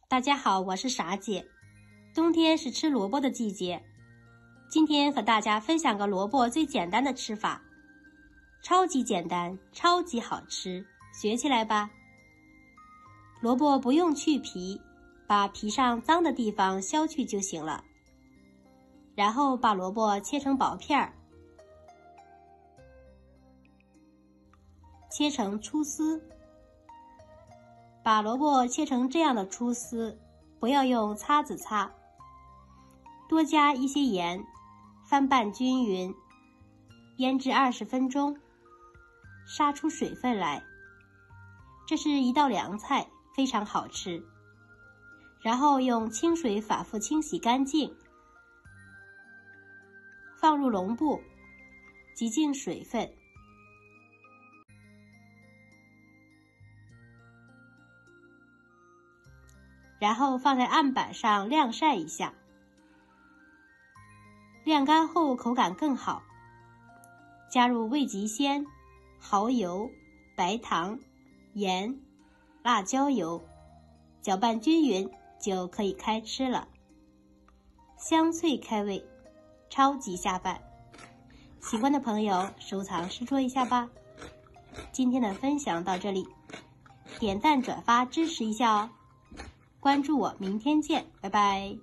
大家好，我是傻姐。冬天是吃萝卜的季节，今天和大家分享个萝卜最简单的吃法，超级简单，超级好吃，学起来吧。萝卜不用去皮，把皮上脏的地方削去就行了。然后把萝卜切成薄片儿，切成粗丝。把萝卜切成这样的粗丝，不要用擦子擦。多加一些盐，翻拌均匀，腌制20分钟，杀出水分来。这是一道凉菜，非常好吃。然后用清水反复清洗干净，放入笼布，挤净水分。然后放在案板上晾晒一下，晾干后口感更好。加入味极鲜、蚝油、白糖、盐、辣椒油，搅拌均匀就可以开吃了。香脆开胃，超级下饭。喜欢的朋友收藏试做一下吧。今天的分享到这里，点赞转发支持一下哦。关注我，明天见，拜拜。